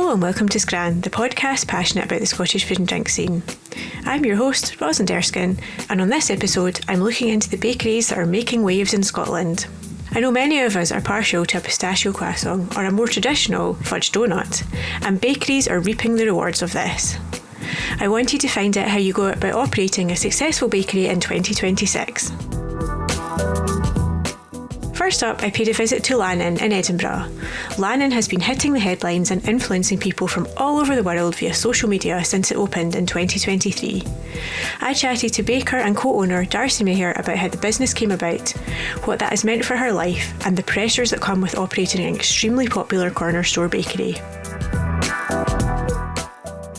Hello and welcome to Scran, the podcast passionate about the Scottish food and drink scene. I'm your host, Rosalind, and on this episode I'm looking into the bakeries that are making waves in Scotland. I know many of us are partial to a pistachio croissant or a more traditional fudge donut, and bakeries are reaping the rewards of this. I wanted to find out how you go about operating a successful bakery in 2026. First up, I paid a visit to Lannan in Edinburgh. Lannan has been hitting the headlines and influencing people from all over the world via social media since it opened in 2023. I chatted to baker and co-owner Darcy Maher about how the business came about, what that has meant for her life, and the pressures that come with operating an extremely popular corner store bakery.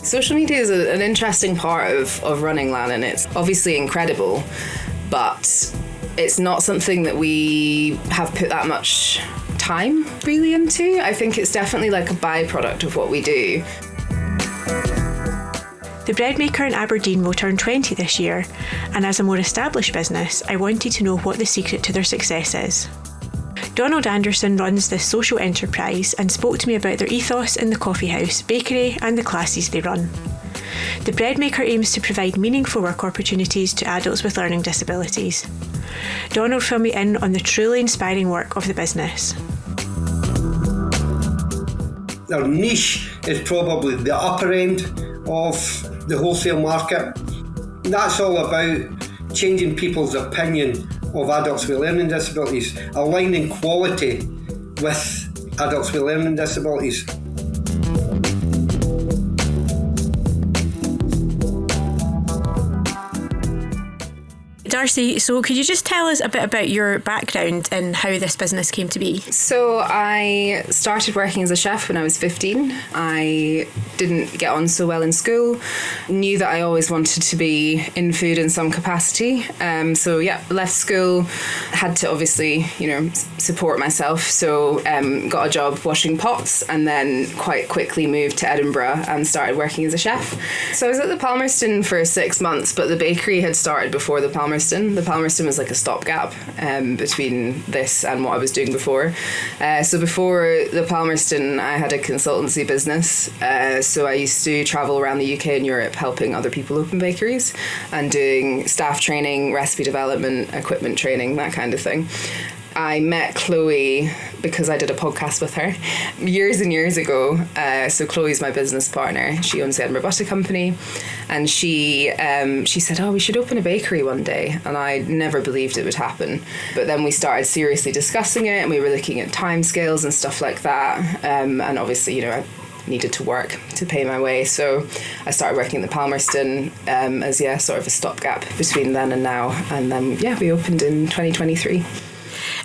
Social media is an interesting part of running Lannan. It's obviously incredible, but it's not something that we have put that much time really into. I think it's definitely like a byproduct of what we do. The bread maker in Aberdeen will turn 20 this year, and as a more established business, I wanted to know what the secret to their success is. Donald Anderson runs this social enterprise and spoke to me about their ethos in the coffee house, bakery and the classes they run. The bread maker aims to provide meaningful work opportunities to adults with learning disabilities. Donald filled me in on the truly inspiring work of the business. Our niche is probably the upper end of the wholesale market. That's all about changing people's opinion of adults with learning disabilities, aligning quality with adults with learning disabilities. Darcy, so could you just tell us a bit about your background and how this business came to be? So I started working as a chef when I was 15. I didn't get on so well in school, knew that I always wanted to be in food in some capacity. Left school, had to obviously, support myself. So got a job washing pots and then quite quickly moved to Edinburgh and started working as a chef. So I was at the Palmerston for 6 months, but the bakery had started before the Palmerston. The Palmerston was like a stopgap between this and what I was doing before. So before the Palmerston, I had a consultancy business. So I used to travel around the UK and Europe helping other people open bakeries and doing staff training, recipe development, equipment training, that kind of thing. I met Chloe because I did a podcast with her years and years ago. So Chloe's my business partner. She owns the Edinburgh Butter Company. And she said, we should open a bakery one day. And I never believed it would happen. But then we started seriously discussing it and we were looking at timescales and stuff like that. And obviously, I needed to work to pay my way. So I started working at the Palmerston as sort of a stopgap between then and now. And then, we opened in 2023.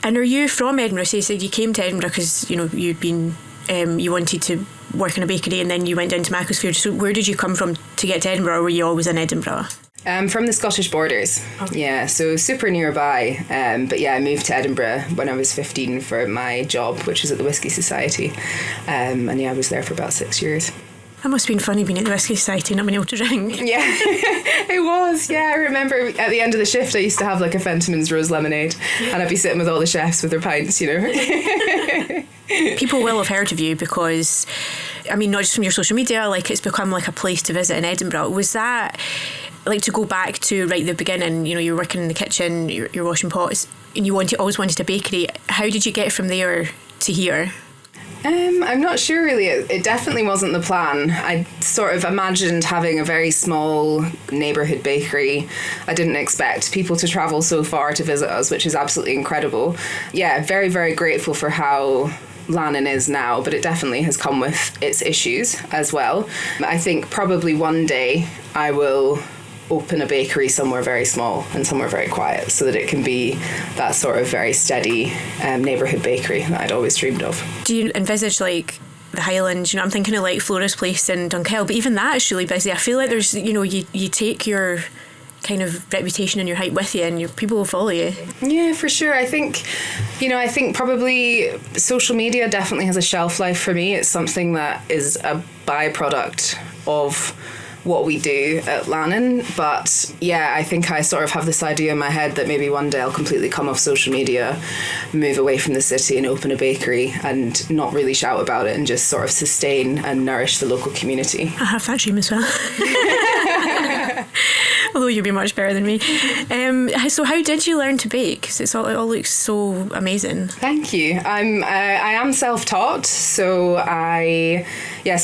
And are you from Edinburgh? So you said you came to Edinburgh because, you'd been, you wanted to work in a bakery and then you went down to Macclesfield. So where did you come from to get to Edinburgh, or were you always in Edinburgh? From the Scottish borders. Okay. Yeah, so super nearby. I moved to Edinburgh when I was 15 for my job, which was at the Whisky Society. I was there for about 6 years. That must have been funny being at the Whisky Society and not being able to drink. Yeah, it was. Yeah, I remember at the end of the shift I used to have like a Fentiman's rose lemonade and I'd be sitting with all the chefs with their pints, People will have heard of you because, not just from your social media, it's become like a place to visit in Edinburgh. Was that, to go back to right at the beginning, you're working in the kitchen, you're washing pots, and you always wanted a bakery. How did you get from there to here? I'm not sure really. It definitely wasn't the plan. I sort of imagined having a very small neighbourhood bakery. I didn't expect people to travel so far to visit us, which is absolutely incredible. Yeah, very, very grateful for how Lannan is now, but it definitely has come with its issues as well. I think probably one day I will open a bakery somewhere very small and somewhere very quiet so that it can be that sort of very steady neighbourhood bakery that I'd always dreamed of. Do you envisage the Highlands? I'm thinking of Flora's Place in Dunkeld, but even that is really busy. I feel like there's, you take your kind of reputation and your height with you and your people will follow you. Yeah, for sure. I think probably social media definitely has a shelf life for me. It's something that is a byproduct of what we do at Lannan. But yeah, I think I sort of have this idea in my head that maybe one day I'll completely come off social media, move away from the city and open a bakery and not really shout about it and just sort of sustain and nourish the local community. I have that dream as well. Although you'd be much better than me. So how did you learn to bake? Because it all looks so amazing. Thank you. I am self-taught, so I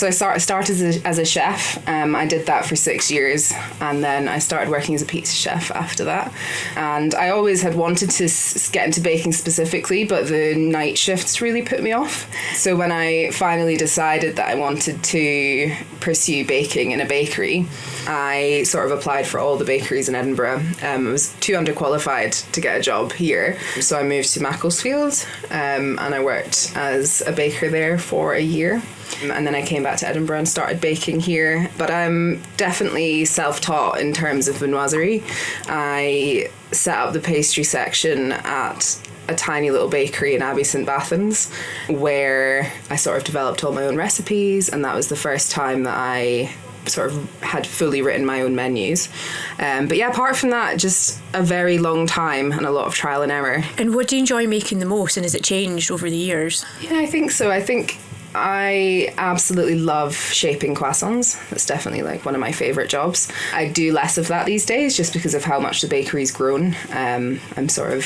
started as a chef. I did that for 6 years, and then I started working as a pizza chef after that. And I always had wanted to get into baking specifically, but the night shifts really put me off. So when I finally decided that I wanted to pursue baking in a bakery, I sort of applied for all the bakeries in Edinburgh. I was too underqualified to get a job here, so I moved to Macclesfield, and I worked as a baker there for a year. And then I came back to Edinburgh and started baking here. But I'm definitely self-taught in terms of viennoiserie. I set up the pastry section at a tiny little bakery in Abbey St Bathans, where I sort of developed all my own recipes, and that was the first time that I sort of had fully written my own menus. But yeah, apart from that, just a very long time and a lot of trial and error. And what do you enjoy making the most, and has it changed over the years? Yeah, I think so. I think I absolutely love shaping croissants. That's definitely like one of my favourite jobs. I do less of that these days just because of how much the bakery's grown. I'm sort of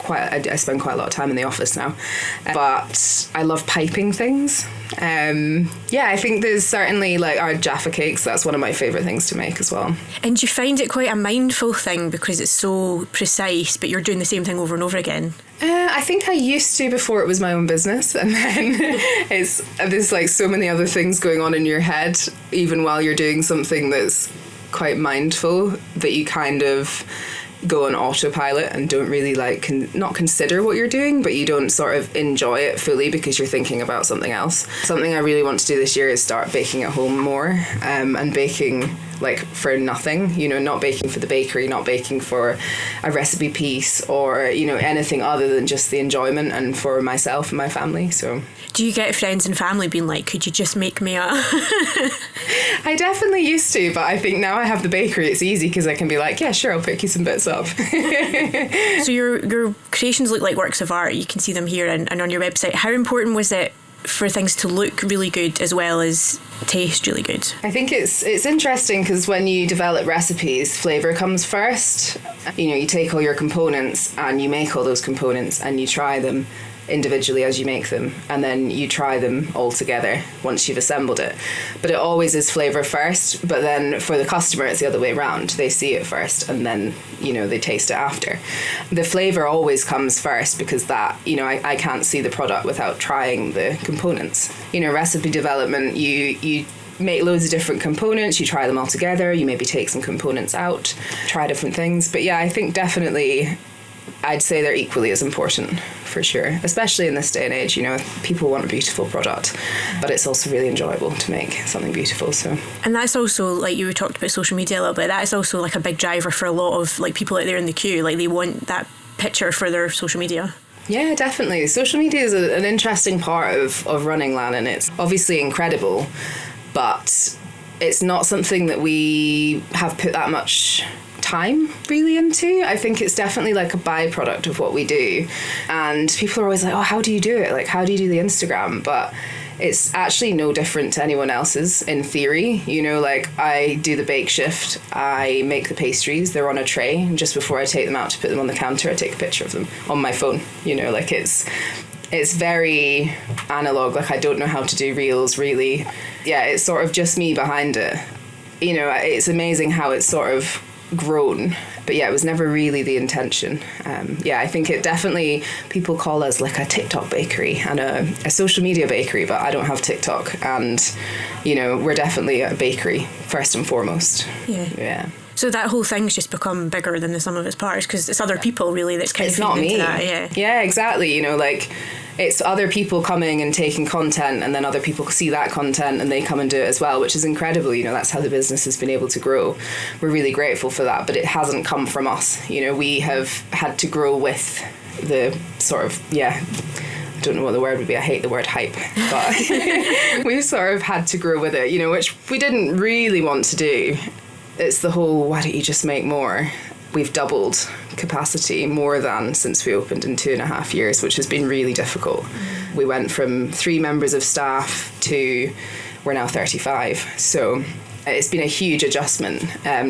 I spend quite a lot of time in the office now, but I love piping things. I think there's certainly like our Jaffa cakes. That's one of my favourite things to make as well. And do you find it quite a mindful thing because it's so precise, but you're doing the same thing over and over again? I think I used to before it was my own business, and then there's like so many other things going on in your head, even while you're doing something that's quite mindful, that you kind of go on autopilot and don't really not consider what you're doing, but you don't sort of enjoy it fully because you're thinking about something else. Something I really want to do this year is start baking at home more, and baking like for nothing, not baking for the bakery, not baking for a recipe piece or, anything other than just the enjoyment and for myself and my family. So do you get friends and family being like, could you just make me a... I definitely used to, but I think now I have the bakery, it's easy because I can be like, yeah, sure, I'll pick you some bits up. So your creations look like works of art. You can see them here and on your website. How important was it for things to look really good as well as taste really good? I think it's interesting because when you develop recipes, flavour comes first. You take all your components and you make all those components and you try them individually as you make them, and then you try them all together once you've assembled it. But it always is flavour first, but then for the customer it's the other way around. They see it first and then they taste it after. The flavour always comes first because that I can't see the product without trying the components. Recipe development, you make loads of different components, you try them all together, you maybe take some components out, try different things. But yeah, I think definitely I'd say they're equally as important, for sure, especially in this day and age. People want a beautiful product, but it's also really enjoyable to make something beautiful. So, and that's also, like you talked about social media a little bit, that is also like a big driver for a lot of like people out there in the queue. Like they want that picture for their social media. Yeah, definitely. Social media is an interesting part of running Lannan. It's obviously incredible, but it's not something that we have put that much time really into. I think it's definitely like a byproduct of what we do, and people are always like, oh, how do you do it? Like, how do you do the Instagram? But it's actually no different to anyone else's in theory. Like I do the bake shift, I make the pastries, they're on a tray, and just before I take them out to put them on the counter, I take a picture of them on my phone. Like it's very analog. Like I don't know how to do reels really. Yeah, it's sort of just me behind it. It's amazing how it's sort of grown, but yeah, it was never really the intention. I think it definitely, people call us like a TikTok bakery and a social media bakery, but I don't have TikTok, and we're definitely a bakery first and foremost. Yeah. So that whole thing's just become bigger than the sum of its parts because it's other people really that's kind of feeding into that. Yeah, exactly. It's other people coming and taking content, and then other people see that content and they come and do it as well, which is incredible. That's how the business has been able to grow. We're really grateful for that, but it hasn't come from us. We have had to grow with the sort of, don't know what the word would be, I hate the word hype, but we've sort of had to grow with it, you know, which we didn't really want to do. It's the whole, why don't you just make more? We've doubled capacity more than since we opened in 2.5 years, which has been really difficult. We went from 3 members of staff to we're now 35. So it's been a huge adjustment,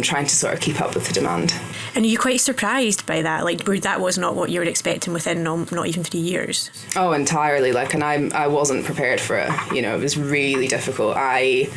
trying to sort of keep up with the demand. And are you quite surprised by that? Like, that was not what you were expecting within not even 3 years? Oh, entirely. Like, and I wasn't prepared for it. You know, it was really difficult. I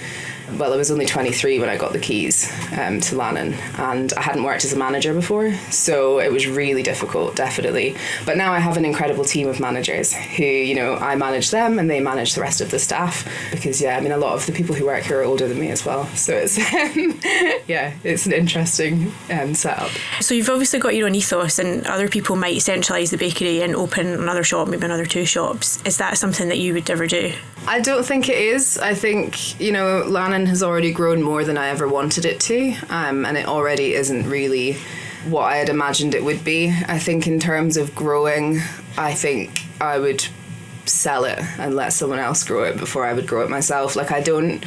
was only 23 when I got the keys to Lannan, and I hadn't worked as a manager before, so it was really difficult, definitely. But now I have an incredible team of managers who, you know, I manage them and they manage the rest of the staff, because, yeah, I mean, a lot of the people who work here are older than me as well, so it's, it's an interesting setup. So you've obviously got your own ethos, and other people might centralise the bakery and open another shop, maybe another 2 shops. Is that something that you would ever do? I don't think it is. I think, you know, Lannan has already grown more than I ever wanted it to, and it already isn't really what I had imagined it would be. I think in terms of growing, I think I would sell it and let someone else grow it before I would grow it myself. Like, I don't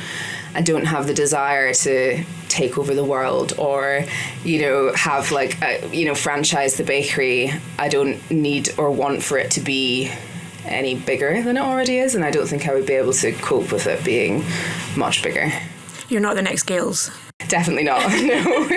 have the desire to take over the world or, you know, have like, franchise the bakery. I don't need or want for it to be any bigger than it already is, and I don't think I would be able to cope with it being much bigger. You're not the next Gales? Definitely not. No,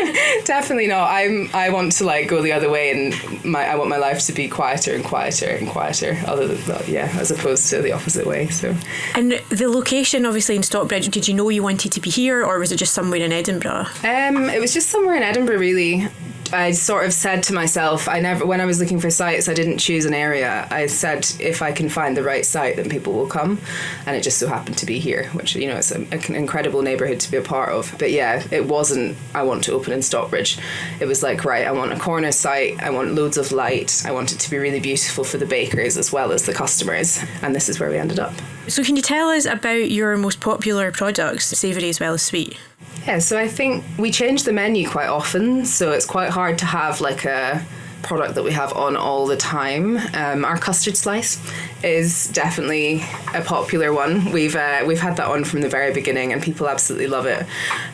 definitely not. I want to like go the other way, and I want my life to be quieter and quieter and quieter. Other than that, as opposed to the opposite way. So. And the location, obviously in Stockbridge. Did you know you wanted to be here, or was it just somewhere in Edinburgh? It was just somewhere in Edinburgh, really. I sort of said to myself, when I was looking for sites, I didn't choose an area. I said, if I can find the right site, then people will come. And it just so happened to be here, which, you know, it's an incredible neighbourhood to be a part of. But yeah, it wasn't, I want to open in Stockbridge. It was like, right, I want a corner site. I want loads of light. I want it to be really beautiful for the bakers as well as the customers. And this is where we ended up. So can you tell us about your most popular products, savoury as well as sweet? Yeah, so I think we change the menu quite often, so it's quite hard to have like a product that we have on all the time. Our custard slice is definitely a popular one. We've had that on from the very beginning, and people absolutely love it.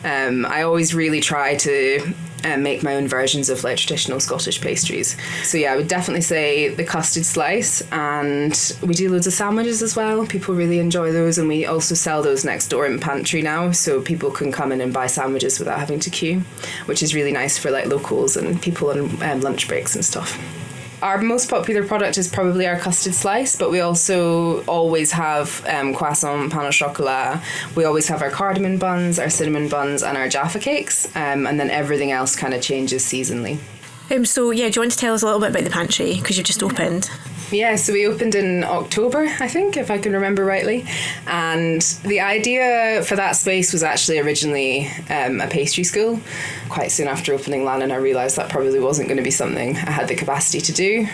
I always really try to make my own versions of like traditional Scottish pastries. So yeah, I would definitely say the custard slice, and we do loads of sandwiches as well. People really enjoy those, and we also sell those next door in pantry now, so people can come in and buy sandwiches without having to queue, which is really nice for like locals and people on lunch breaks and stuff. Our most popular product is probably our custard slice, but we also always have croissant, pain au chocolat. We always have our cardamom buns, our cinnamon buns, and our Jaffa cakes, and then everything else kind of changes seasonally. So yeah, do you want to tell us a little bit about the pantry, because you've just opened? Yeah, so we opened in October, I think, if I can remember rightly. And the idea for that space was actually originally a pastry school. Quite soon after opening Lannan, I realised that probably wasn't going to be something I had the capacity to do.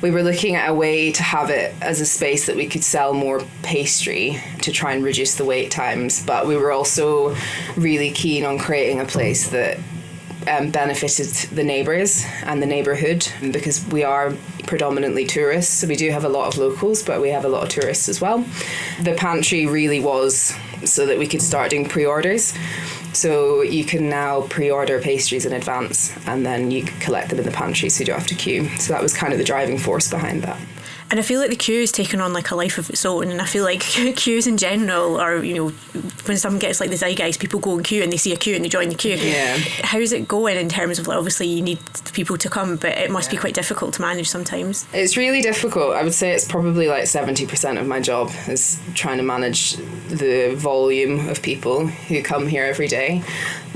We were looking at a way to have it as a space that we could sell more pastry to try and reduce the wait times, but we were also really keen on creating a place that benefited the neighbours and the neighbourhood, because we are predominantly tourists, so we do have a lot of locals, but we have a lot of tourists as well. The pantry really was so that we could start doing pre-orders. So you can now pre-order pastries in advance, and then you collect them in the pantry, so you don't have to queue. So that was kind of the driving force behind that. And I feel like the queue has taken on like a life of its own, and I feel like queues in general are, you know, when someone gets like the zeitgeist, people go in queue and they see a queue and they join the queue. Yeah. How's it going in terms of like, obviously you need people to come, but it must be quite difficult to manage sometimes? It's really difficult. I would say it's probably like 70% of my job is trying to manage the volume of people who come here every day.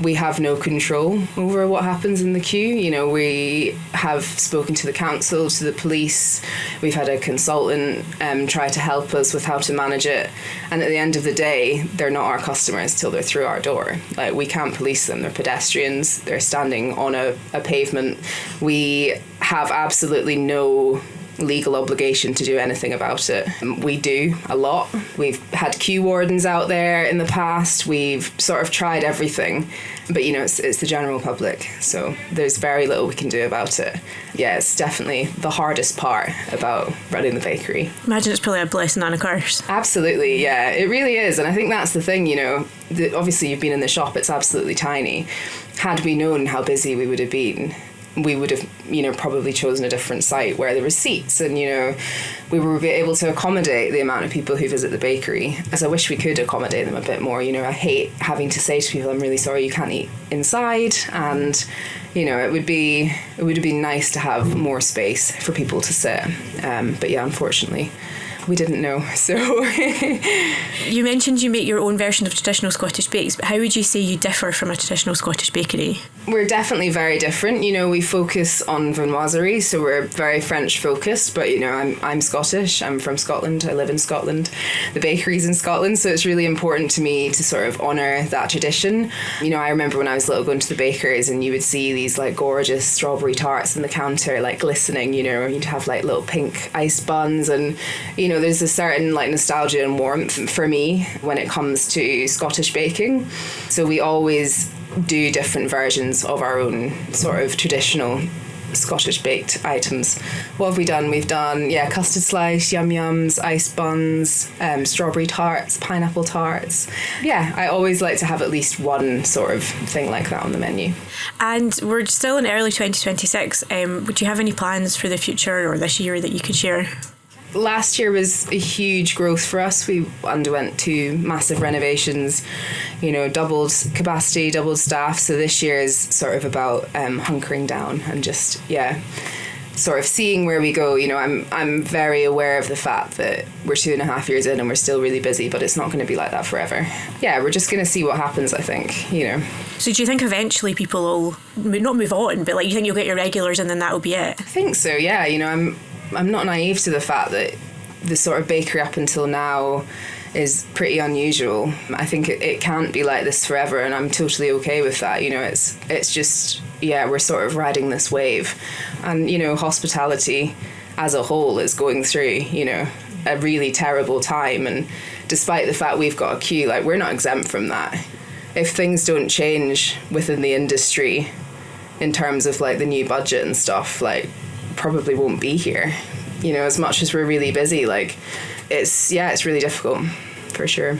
We have no control over what happens in the queue. You know, we have spoken to the council, to the police. We've had a consultant try to help us with how to manage it. And at the end of the day, they're not our customers till they're through our door. Like, we can't police them. They're pedestrians. They're standing on a pavement. We have absolutely no legal obligation to do anything about it. We do a lot. We've had queue wardens out there in the past. We've sort of tried everything, but it's the general public, so there's very little we can do about it. Yeah, it's definitely the hardest part about running the bakery. Imagine it's probably a blessing and a curse. Absolutely, yeah, it really is. And I think that's the thing, obviously you've been in the shop, it's absolutely tiny. Had we known how busy we would have been, we would have, probably chosen a different site where there were seats and, we were able to accommodate the amount of people who visit the bakery. As I wish we could accommodate them a bit more. I hate having to say to people, I'm really sorry you can't eat inside. And, it would have been nice to have more space for people to sit. But yeah, unfortunately, we didn't know. So you mentioned you make your own version of traditional Scottish bakes, but how would you say you differ from a traditional Scottish bakery? We're definitely very different. We focus on viennoiserie, so we're very French focused, but I'm Scottish. I'm from Scotland. I live in Scotland. The bakery's in Scotland, so it's really important to me to sort of honour that tradition. I remember when I was little going to the bakeries and you would see these like gorgeous strawberry tarts in the counter, like glistening, you'd have like little pink ice buns and there's a certain like nostalgia and warmth for me when it comes to Scottish baking. So we always do different versions of our own sort of traditional Scottish baked items. What have we done? We've done, custard slice, yum-yums, ice buns, strawberry tarts, pineapple tarts. Yeah, I always like to have at least one sort of thing like that on the menu. And we're still in early 2026. Would you have any plans for the future or this year that you could share? Last year was a huge growth for us. We underwent 2 massive renovations, doubled capacity, doubled staff. So this year is sort of about hunkering down and just, sort of seeing where we go. I'm very aware of the fact that we're 2.5 years in and we're still really busy, but it's not going to be like that forever. Yeah, we're just going to see what happens, I think, So do you think eventually people will not move on, but you think you'll get your regulars and then that'll be it? I think so, yeah. I'm not naive to the fact that the sort of bakery up until now is pretty unusual. I think it can't be like this forever, and I'm totally okay with that. It's just, we're sort of riding this wave. And, hospitality as a whole is going through, a really terrible time. And despite the fact we've got a queue, we're not exempt from that. If things don't change within the industry in terms of, the new budget and stuff, probably won't be here, as much as we're really busy. It's really difficult for sure.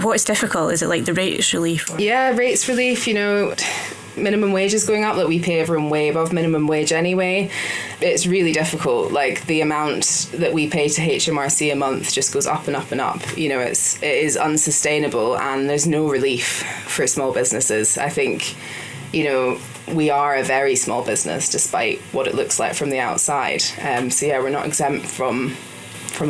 What's difficult? Is it the rates relief? Yeah, rates relief, minimum wage is going up. We pay everyone way above minimum wage anyway. It's really difficult. The amount that we pay to HMRC a month just goes up and up and up. It is unsustainable, and there's no relief for small businesses. I think, we are a very small business despite what it looks like from the outside. We're not exempt from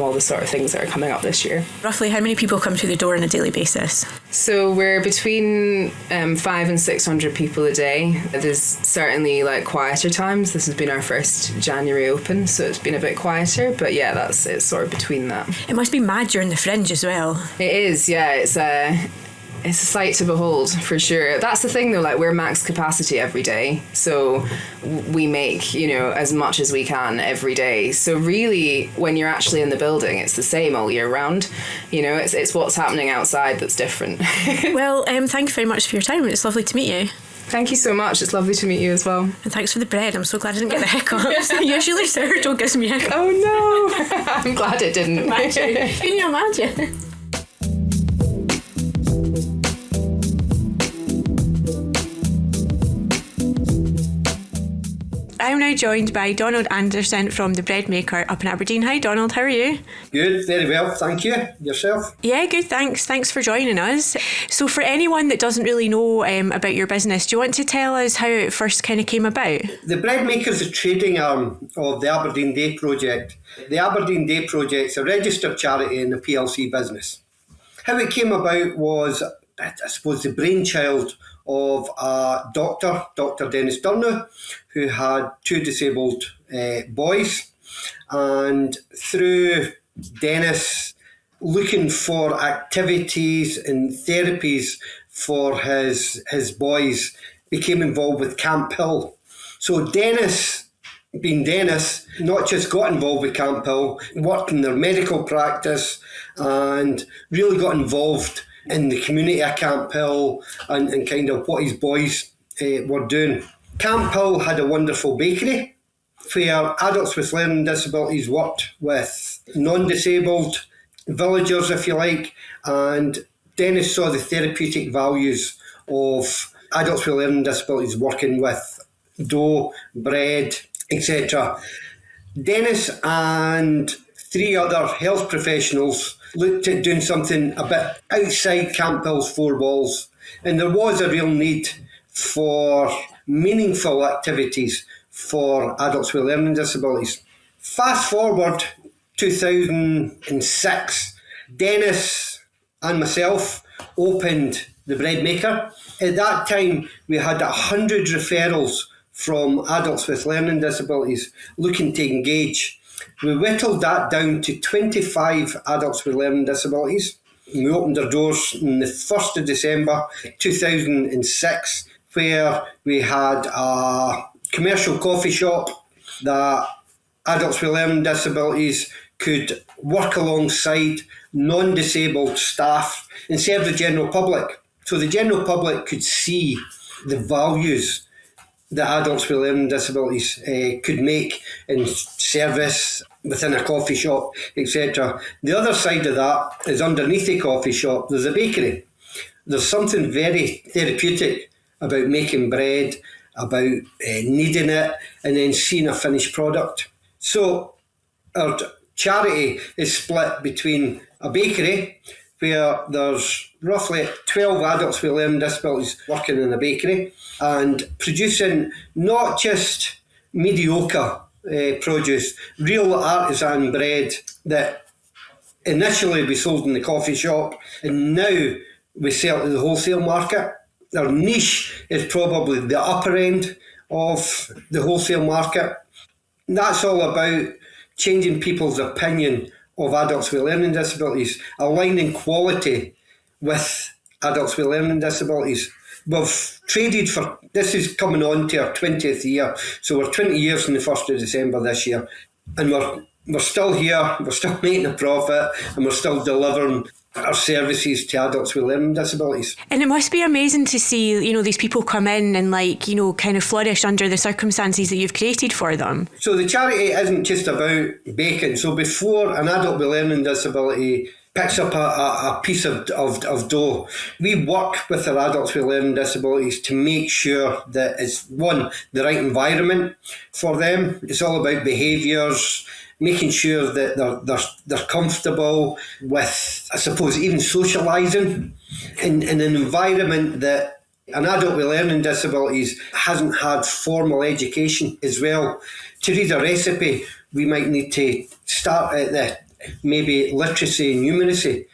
all the sort of things that are coming up this year. Roughly how many people come through the door on a daily basis? So we're between 500 and 600 people a day. There's certainly quieter times. This has been our first January open, so it's been a bit quieter, but it's sort of between that. It must be mad during the fringe as well. It is, yeah. It's a sight to behold, for sure. That's the thing, though, we're max capacity every day. So we make, as much as we can every day. So really, when you're actually in the building, it's the same all year round. It's what's happening outside that's different. Well, thank you very much for your time. It's lovely to meet you. Thank you so much. It's lovely to meet you as well. And thanks for the bread. I'm so glad I didn't get the hiccups. Usually sourdough gives me hiccups. Oh, no. I'm glad it didn't. Imagine. Can you imagine? I'm now joined by Donald Anderson from The Bread Maker up in Aberdeen. Hi Donald, how are you? Good, very well, thank you. Yourself? Yeah, good, thanks. Thanks for joining us. So for anyone that doesn't really know about your business, do you want to tell us how it first kind of came about? The Bread Maker is a trading arm of the Aberdeen Day Project. The Aberdeen Day Project is a registered charity in the PLC business. How it came about was, I suppose, the brainchild of a doctor, Dr. Dennis Durnow, who had 2 disabled boys. And through Dennis looking for activities and therapies for his boys, became involved with Camp Hill. So Dennis being Dennis, not just got involved with Camp Hill, worked in their medical practice and really got involved in the community of Camp Hill and kind of what his boys were doing. Camp Hill had a wonderful bakery where adults with learning disabilities worked with non-disabled villagers, if you like, and Dennis saw the therapeutic values of adults with learning disabilities working with dough, bread, etc. Dennis and 3 other health professionals looked at doing something a bit outside Camp Hill's 4 walls, and there was a real need for meaningful activities for adults with learning disabilities. Fast forward 2006, Dennis and myself opened the bread maker. At that time, we had 100 referrals from adults with learning disabilities looking to engage. We whittled that down to 25 adults with learning disabilities. We opened our doors on the 1st of December 2006, where we had a commercial coffee shop that adults with learning disabilities could work alongside non-disabled staff and serve the general public. So the general public could see the values that adults with learning disabilities could make in service within a coffee shop, etc. The other side of that is underneath the coffee shop, there's a bakery. There's something very therapeutic about making bread, about kneading it and then seeing a finished product. So our charity is split between a bakery where there's roughly 12 adults with learning disabilities working in a bakery and producing not just mediocre produce, real artisan bread that initially we sold in the coffee shop and now we sell to the wholesale market. Our niche is probably the upper end of the wholesale market. And that's all about changing people's opinion of adults with learning disabilities, aligning quality with adults with learning disabilities. We've traded for, this is coming on to our 20th year, so we're 20 years on the 1st of December this year, and we're still here, we're still making a profit, and we're still delivering our services to adults with learning disabilities. And it must be amazing to see, these people come in and kind of flourish under the circumstances that you've created for them. So the charity isn't just about baking. So before an adult with learning disability picks up a piece of dough, we work with our adults with learning disabilities to make sure that it's, one, the right environment for them. It's all about behaviours, making sure that they're comfortable with, I suppose, even socialising in an environment that an adult with learning disabilities hasn't had formal education as well. To read a recipe, we might need to start at the maybe literacy and numeracy.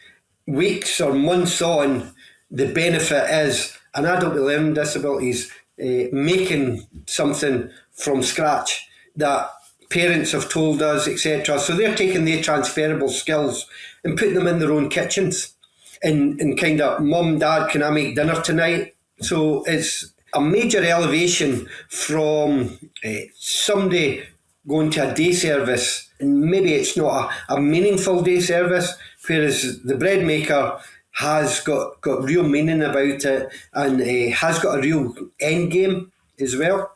Weeks or months on, the benefit is an adult with learning disabilities making something from scratch that parents have told us, etc. So they're taking their transferable skills and putting them in their own kitchens. And kind of, mum, dad, can I make dinner tonight? So it's a major elevation from somebody going to a day service, and maybe it's not a meaningful day service, whereas the bread maker has got real meaning about it and has got a real end game as well.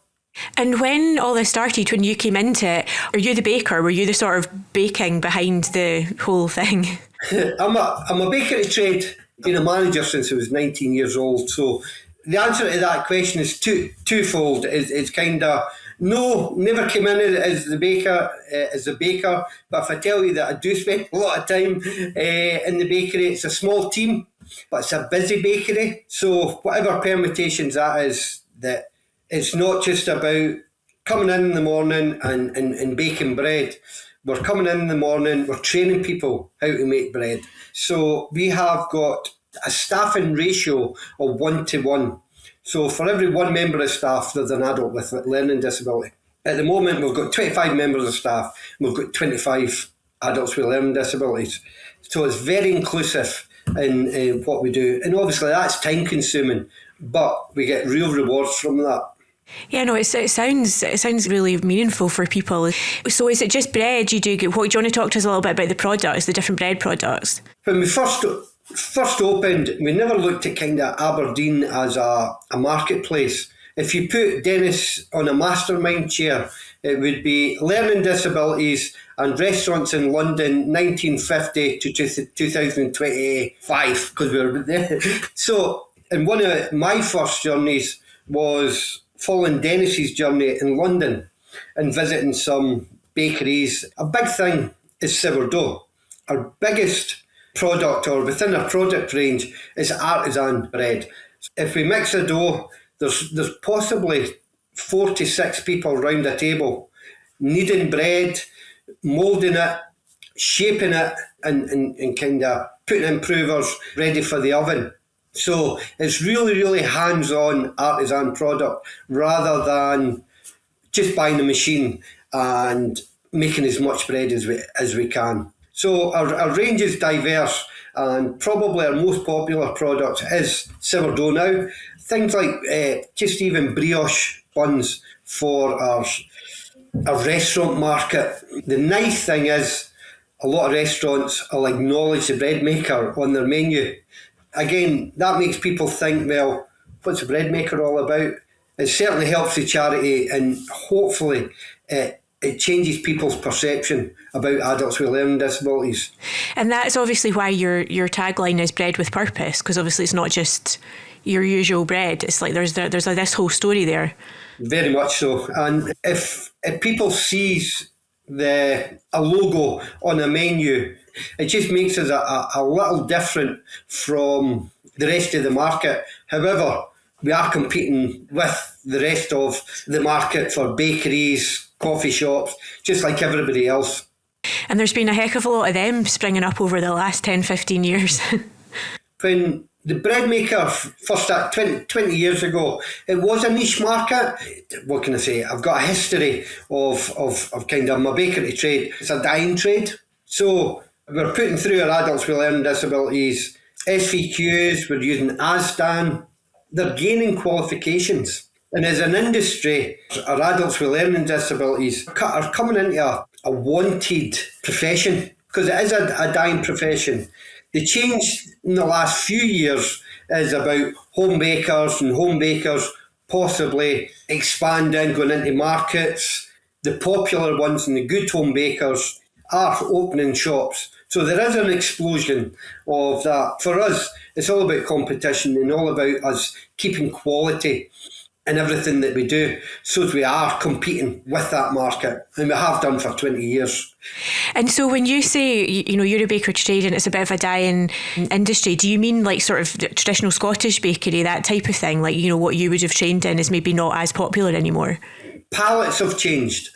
And when all this started, when you came into it, are you the baker? Were you the sort of baking behind the whole thing? I'm a baker at trade, been a manager since I was 19 years old. So the answer to that question is twofold. It's kind of, no, never came in as a baker. But if I tell you that I do spend a lot of time in the bakery, it's a small team, but it's a busy bakery. So whatever permutations that is, that it's not just about coming in the morning and baking bread. We're coming in the morning, we're training people how to make bread. So we have got a staffing ratio of 1-to-1. So for every one member of staff, there's an adult with learning disability. At the moment, we've got 25 members of staff, and we've got 25 adults with learning disabilities. So it's very inclusive in what we do. And obviously that's time consuming, but we get real rewards from that. Yeah, no, it sounds really meaningful for people. So is it just bread you do? Do you want to talk to us a little bit about the products, the different bread products? When we first opened, we never looked at kind of Aberdeen as a marketplace. If you put Dennis on a mastermind chair, it would be learning disabilities and restaurants in London 1950 to 2025, because we were there. So, and one of my first journeys was following Dennis's journey in London and visiting some bakeries. A big thing is sourdough. Our biggest product, or within our product range, is artisan bread. If we mix a dough, there's possibly 4 to 6 people around the table kneading bread, moulding it, shaping it, and kind of putting improvers ready for the oven. So it's really, really hands-on artisan product rather than just buying a machine and making as much bread as we can. So our range is diverse, and probably our most popular product is sourdough now. Things like just even brioche buns for our restaurant market. The nice thing is a lot of restaurants will acknowledge the bread maker on their menu. Again, that makes people think, well, what's the bread maker all about? It certainly helps the charity, and hopefully it changes people's perception about adults with learning disabilities. And that's obviously why your tagline is bread with purpose, because obviously it's not just your usual bread. It's like there's this whole story there. Very much so. And if people sees a logo on a menu, it just makes us a little different from the rest of the market. However, we are competing with the rest of the market for bakeries, coffee shops, just like everybody else. And there's been a heck of a lot of them springing up over the last 10, 15 years. When the bread maker first started 20 years ago, it was a niche market. What can I say? I've got a history of kind of my bakery trade. It's a dying trade. So we're putting through our adults with learning disabilities, SVQs, we're using ASDAN. They're gaining qualifications. And as an industry, our adults with learning disabilities are coming into a wanted profession, because it is a dying profession. The change in the last few years is about home bakers and home bakers possibly expanding, going into markets. The popular ones and the good home bakers are opening shops. So there is an explosion of that. For us, it's all about competition and all about us keeping quality in everything that we do, so we are competing with that market, and we have done for 20 years. And so when you say, you're a baker trade and it's a bit of a dying industry, do you mean like sort of traditional Scottish bakery, that type of thing, like, what you would have trained in is maybe not as popular anymore? Palates have changed.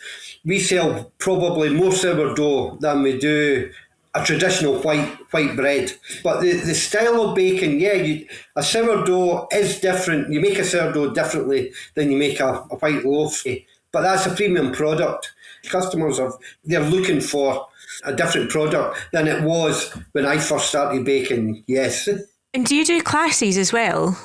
We sell probably more sourdough than we do a traditional white bread. But the style of baking, a sourdough is different. You make a sourdough differently than you make a white loaf. But that's a premium product. Customers they're looking for a different product than it was when I first started baking, yes. And do you do classes as well?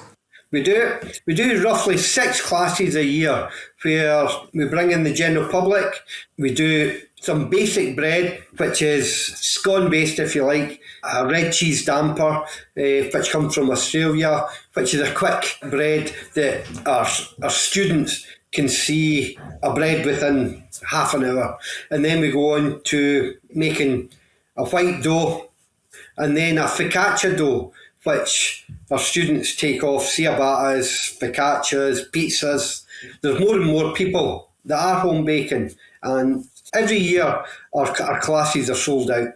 We do roughly 6 classes a year where we bring in the general public. We do some basic bread, which is scone based, if you like, a red cheese damper, which comes from Australia, which is a quick bread that our students can see a bread within half an hour. And then we go on to making a white dough and then a focaccia dough, which our students take off ciabattas, focaccias, pizzas. There's more and more people that are home baking, and every year our classes are sold out.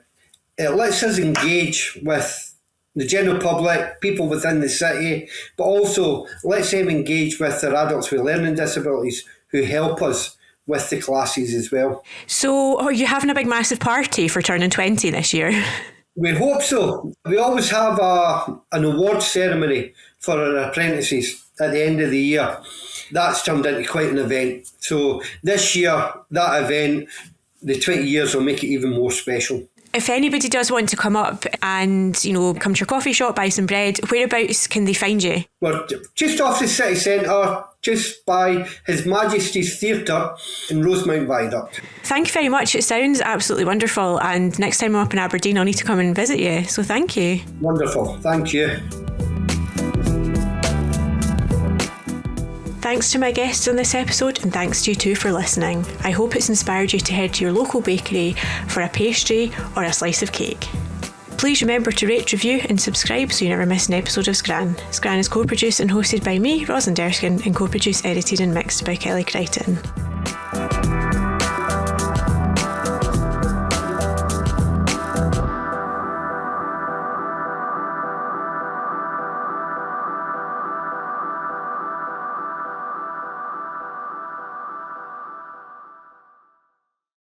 It lets us engage with the general public, people within the city, but also lets them engage with their adults with learning disabilities who help us with the classes as well. So are you having a big massive party for turning 20 this year? We hope so. We always have an award ceremony for our apprentices at the end of the year. That's turned into quite an event. So this year, that event, the 20 years will make it even more special. If anybody does want to come up and, come to your coffee shop, buy some bread, whereabouts can they find you? We're just off the city centre, just by His Majesty's Theatre in Rosemount Viaduct. Thank you very much. It sounds absolutely wonderful. And next time I'm up in Aberdeen, I'll need to come and visit you. So thank you. Wonderful. Thank you. Thanks to my guests on this episode, and thanks to you too for listening. I hope it's inspired you to head to your local bakery for a pastry or a slice of cake. Please remember to rate, review and subscribe so you never miss an episode of Scran. Scran is co-produced and hosted by me, Rosalind Erskine, and co-produced, edited and mixed by Kelly Crichton.